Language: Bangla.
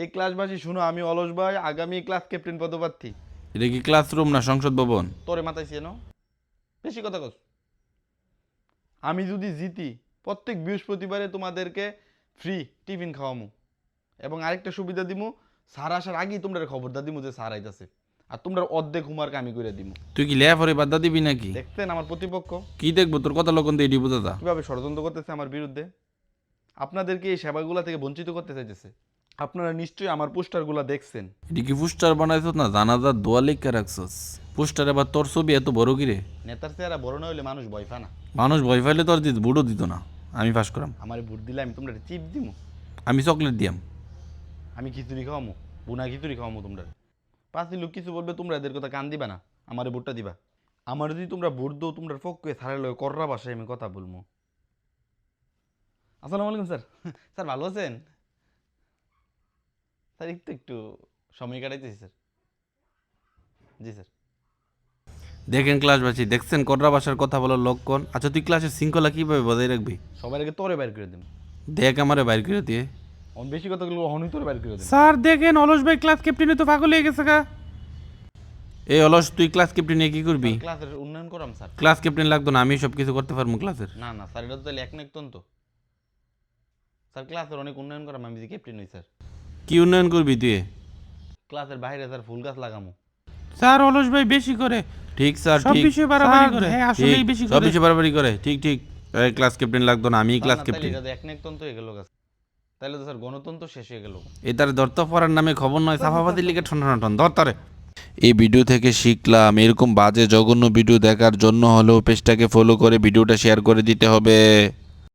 এই ক্লাসবাসী শুনো, আমি অলস ভাই আগামী ক্লাস ক্যাপ্টেন পদপ্রার্থী। এটা কি ক্লাসরুম না সংসদ ভবন? তোরে মাথায় চেনো, বেশি কথা কস। আমি যদি জিতি প্রত্যেক বৃহস্পতিবারে তোমাদেরকে ফ্রি টিফিন খাওয়ামু, এবং আরেকটা সুবিধা দিমু, স্যার আসার আগেই তোমরা খবরদার দিমু যে স্যার আইতাছে, আর তোমরা অর্ধেক হুমার কামি করে দিমু। তুই কি লেয়া পরে বাদ্দা দিবি নাকি? দেখতেন আমার প্রতিপক্ষ কি দেখবো তোর কথা লোকন দিয়ে এটি বোঝা। কিভাবে ষড়যন্ত্র করতেছে আমার বিরুদ্ধে, আপনাদেরকে এই সেবাগুলো থেকে বঞ্চিত করতে চাইতেছে। আপনারা নিশ্চয়ই আমার পোস্টারগুলো দেখছেন। এটি কি পোস্টার বানাইছ না জানাজার দোয়া লিখে রাখছস? পোস্টার এবার তোর ছবি এত বড় কিরে? নেতার চেহারা বড় না হইলে মানুষ ভয় পায় না। মানুষ ভয় পাইলে তোর দিত বুড়ো দিত না। আমি পাস করাম। আমার ভোট দিলে আমি তোমরা চিপ দিমু, আমি চকলেট দিয়াম। আমি খিচুড়ি খাওয়ামু, বুনা খিচুড়ি খাওয়ামু তোমরা। পাঁচটি লোক কিছু বলবে, তোমরা এদের কথা কান দিবা না, আমারে ভোটটা দিবা। আমার যদি তোমরা ভোট দো, তোমরা পক্ষে সারের লগে কররা বাসায় আমি কথা বলবো। আসসালামু আলাইকুম স্যার। স্যার ভালো আছেন? স্যার একটু একটু সময় কাটাইতেছি স্যার। জি স্যার। দেখেন ক্লাসবাসী, দেখছেন কটরা ভাষার কথা বলার লক্ষণ। আচ্ছা তুই ক্লাসের শৃঙ্খলা কিভাবে বজায় রাখবি? সবার আগে তোরে বাইর করে দিন। দেখ আমারে বাইর করে দিয়ে। অন বেশি কথা বলবো, হনুই তোরে বাইর করে দিন। স্যার দেখেন অলস ভাই ক্লাস ক্যাপ্টেনে তো পাগল হয়ে গেছে গা। এই অলস তুই ক্লাস ক্যাপ্টেনে কি করবি? ক্লাসের উন্নয়ন করাম স্যার। ক্লাস ক্যাপ্টেন লাগতো না, আমি সব কিছু করতে পারবো ক্লাসের। না না স্যার, এটা তো তাহলে এক না একতন তো। স্যার ক্লাসের অনেক উন্নয়ন করাম, আমি যে ক্যাপ্টেন হই স্যার। কি উন্নয়ন করবি তুই? ক্লাসের বাইরে স্যার ফুল গাছ লাগামু। স্যার অলস ভাই বেশি করে। ঠিক স্যার, সব ঠিক। বিষয়ে বাড়াবাড়ি করে। হ্যাঁ, আসলেই ঠিক, বেশি সব করে। বিষয়ে বাড়াবাড়ি করে। ঠিক ঠিক। এই ক্লাস ক্যাপ্টেন লাগতো না, আমি ক্লাস তাহলে ক্যাপ্টেন। এটা তো এক না একতন তো হয়ে গেল গাছ। তাহলে তো স্যার গণতন্ত্র শেষ হয়ে গেল। এ তার দর্ত পড়ার নামে খবর নয়, সাফাবাদির লিগে ঠন ঠন ঠন ধরতারে। এই ভিডিও থেকে শিখলাম এরকম বাজে জঘন্য ভিডিও দেখার জন্য হলেও পেজটাকে ফলো করে ভিডিওটা শেয়ার করে দিতে হবে।